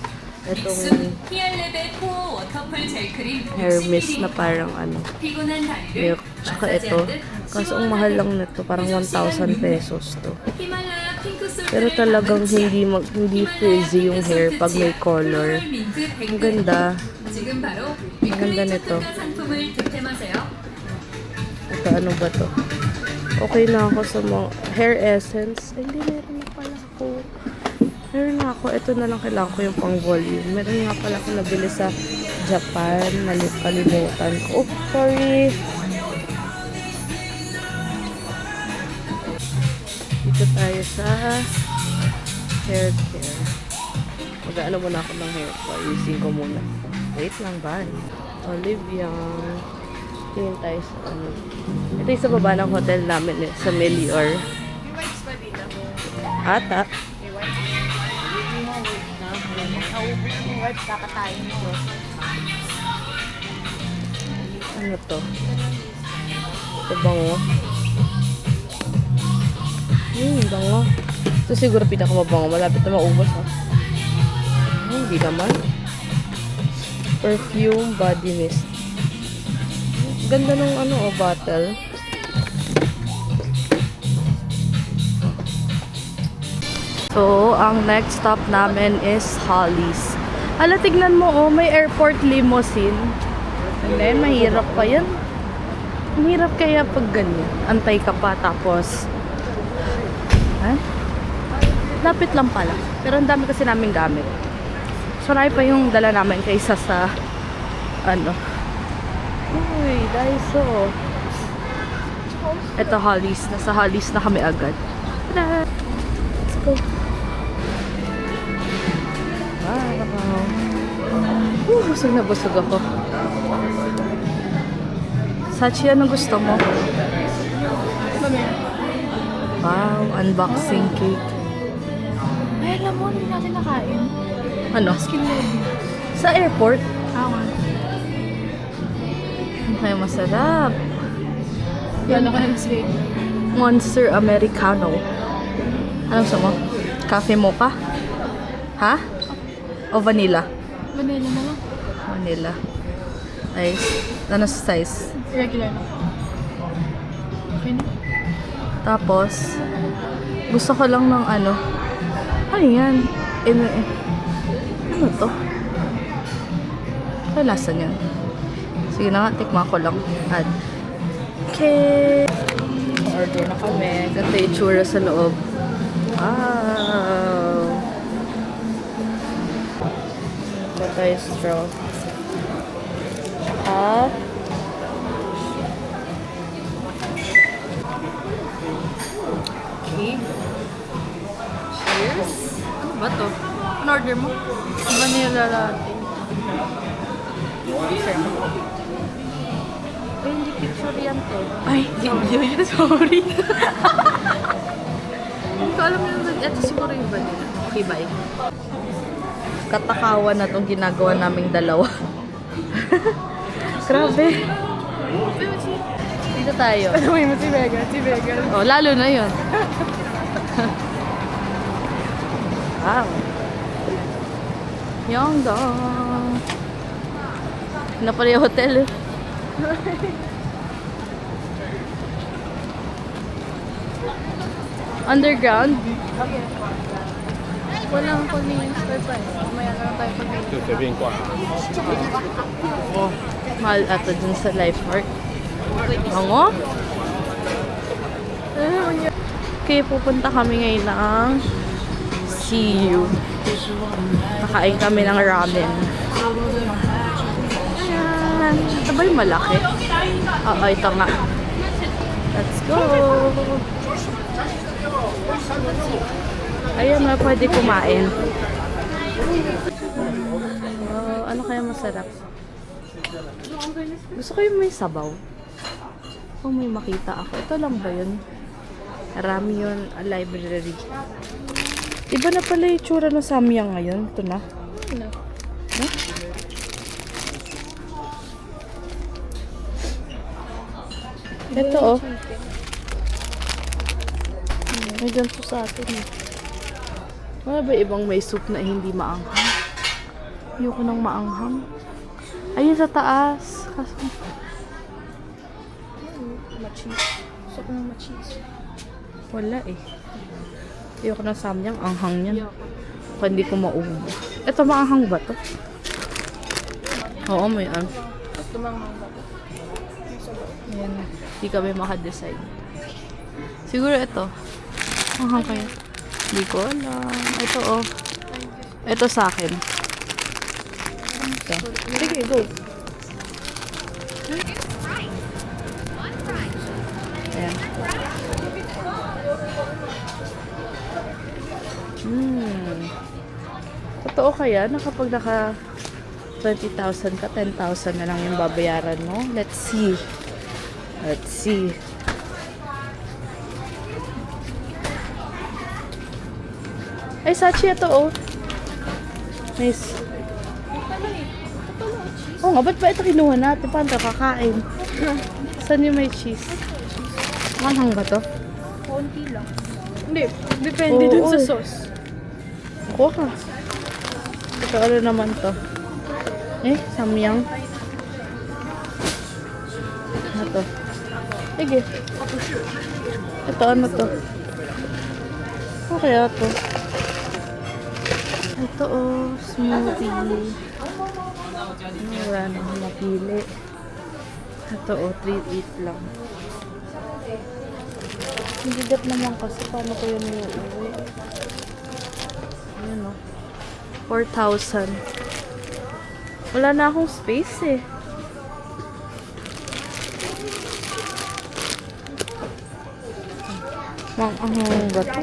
itong hair mist na parang milk. Tsaka ito. Kaso ang mahal lang nito. Parang 1,000 pesos to. Pero talagang hindi frizzy yung hair pag may color. Ang ganda. Ang ganda nito. Ito, ano ba to? Okay na ako sa mga hair essence. Ay, hindi, meron na pala ako. Meron na ako. Ito na lang kailangan ko yung pang volume. Meron nga pala ako nabili sa Japan. Kalimutan ko. Oh, sorry. Dito tayo sa hair care. Mag-ano muna ako ng hair ko. Ayusin ko muna. Wait lang ba? Olivia. Tingin tayo sa Ito yung sa baba ng hotel namin sa Melior. May wipes ba dito? Ata. May wipes. Hindi mo wipes na. Naubos yung wipes, kakatayin mo. Ano to? Ito bango. Bango. Ito siguro pinakamabango. Malapit na maubos, ha? Hindi naman. Perfume body mist. Ganda nung bottle. So, ang next stop namin is Hollies. Hala, tignan mo, may airport limousine. Hindi, mahirap pa yan. Mahirap kaya pag ganyan. Antay ka pa, tapos lapit lang pala. Pero ang dami kasi naming gamit. Saray pa yung dala namin kaysa sa Uy, Daiso. Ito Hollies. Nasa Hollies na kami agad. Tada! Let's go. Wow. Busog na busog ako. Sachi, anong gusto mo? Wow, unboxing cake. Ay, alam mo, hindi natin nakain. Ano? Skin lady. Sa airport? Awa. Ay, masarap. Yan ako ng slate. Monster Americano. Anong gusto mo? Cafe mocha? Ha? O vanilla? Vanilla na lang. Vanilla. Ay, ano sa size? Regular na. Okay na. Tapos, gusto ko lang ng ano yan? Ano to? Ano lasa niyan? Sige na nga, tikman ko lang. Add. Okay. Order na kami. Ganda yung itsura sa loob. Wow. Ito tayo straw. Okay. Cheers. Ano ba to? Ano order mo? Vanilla latte. Ay, hindi picture yan to. Ay, video yun. Sorry. Hindi ko alam yun. Ito siguro yung vanilla. Okay, bye. Katakawan na itong ginagawa naming dalawa. Grabe. Dito tayo. Tanungin mo si Megan. Si Megan. Oh, lalo na yun. Wow. Yongdong. Na pala yung hotel eh. Underground? Walang convenience store pa eh. Mamaya na lang tayo convenience. 就随便逛。 Mahal ata dun sa Life Park. Bango? Okay, pupunta kami ngayon ng CU. Nakain kami ng ramen. Ayan. Ito ba yung malaki? Oo, ito nga. Let's go! Ayun na, pwede kumain. Wow, ano kaya masarap? Gusto ko yung may sabaw. Kung may makita ako. Ito lang ba yun? Ramyun Library. Iba na pala yung tsura ng Samyang ngayon. Ito na. No? Ito oh. May ganito sa atin eh. Wala ba ibang may soup na hindi maanghang? Ayoko nang maanghang. Ayun sa taas. Kaso... Machis. Gusto ko ng machis. Wala eh. Ayoko ng Samyang. Anghang yan. Kung hindi ko maubo. Ito maanghang ba to? Oo, may ano. Gusto manghang ba? Ayan. Hindi kami makadecide. Siguro ito. Anghang kaya. Hindi ko alam. Ito oh. Ito sa akin. Ito. Sige, go. Ayan. Totoo kaya na kapag naka 20,000 ka, 10,000 na lang yung babayaran mo? Let's see. Let's see. Ay, Sachi, ito oh. Nice. Oo nga, ba't ba ito kinuha natin? Paano ito kakain? Saan yung may cheese? Manghang ba to? Konti lang. Hindi. Depende dun sa sauce. Kuha ka. Ito ano naman to? Eh, Samyang. Ano to? Sige. Ito ano to? Ano kaya to? Ito oh, smoothie. Wala nang napili. Ito oh, 3-8 lang. Hindi dat naman kasi paano ko yun iuwi? Ayan oh. 4,000. Wala na akong space eh. Maanghang ba ito?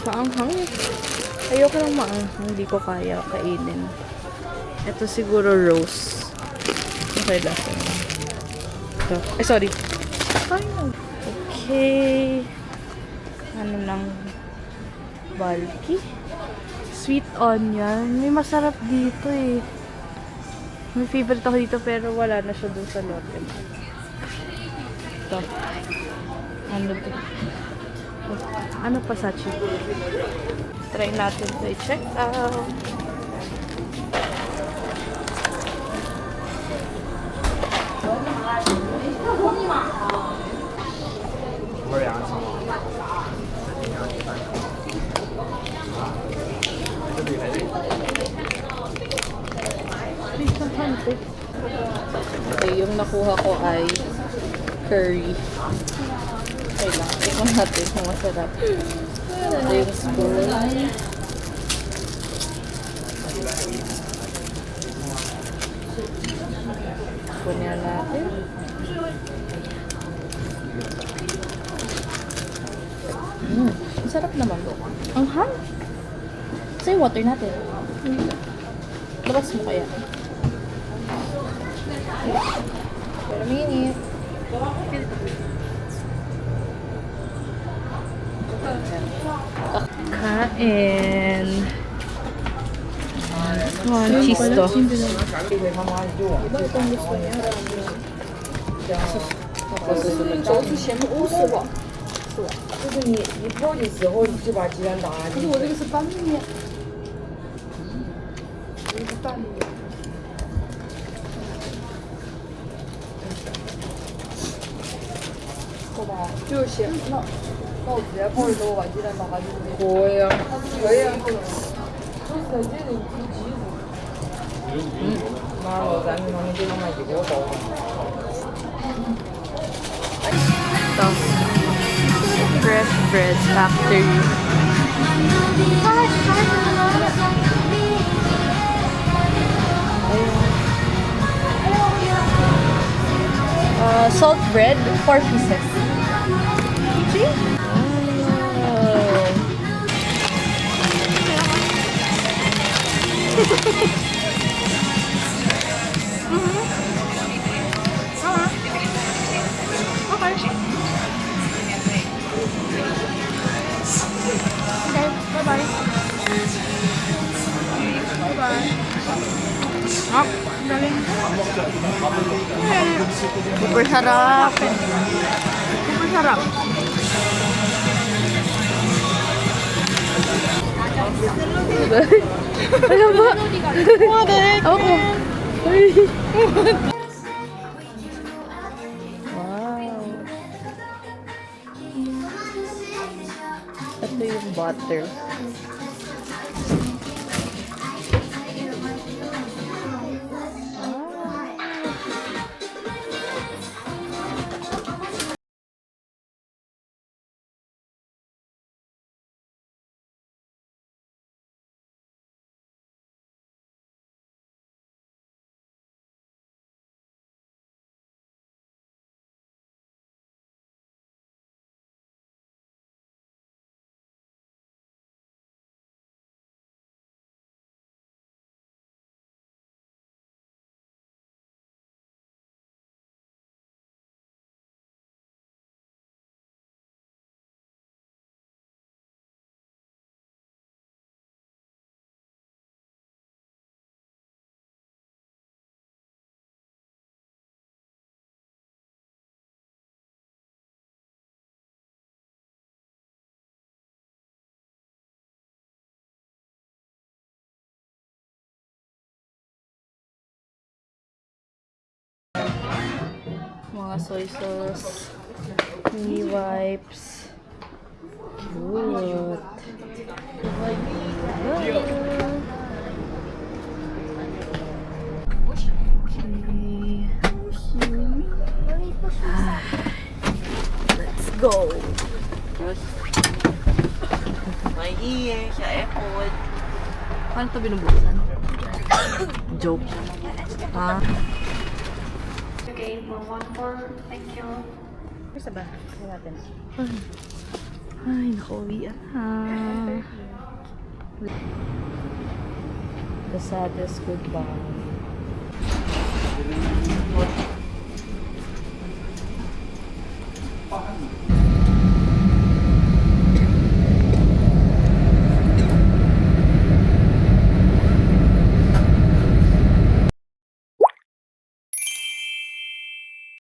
Maanghang eh. Ayoko lang maanghang. Hindi ko kaya kainin. Ito siguro rose. Okay, lasa na. Ito. Eh, sorry. Okay. Ano lang. Bulky. Sweet onion. May masarap dito eh. May favorite ako dito pero wala na siya dun sa lote. Ito. Ano to? Ano pa, Sachi? Try natin to i-check out. Okay, yung nakuha ko ay curry. Okay lang. Tingnan natin kung masarap. Ito yung spoon. Kunin natin. Masarap naman to. Ang hang. Sa yung water natin. Labas mo kaya. Pero minute. Kain. Oh, cheese to. Ito. Fresh Bread Factory. Salt bread, 4 pieces. Super sarap. Super sarap. Ano ba? What the heck? Ako. Wow. Ito yung butter. Mga soy sauce, mini wipes. Cute. Let's go. May ear sa airport. Paano ito binubuksan? Joke. Ha? Okay, one more. Thank you. Isa ba? Isa natin. Ay, nakauwi na. The saddest goodbye.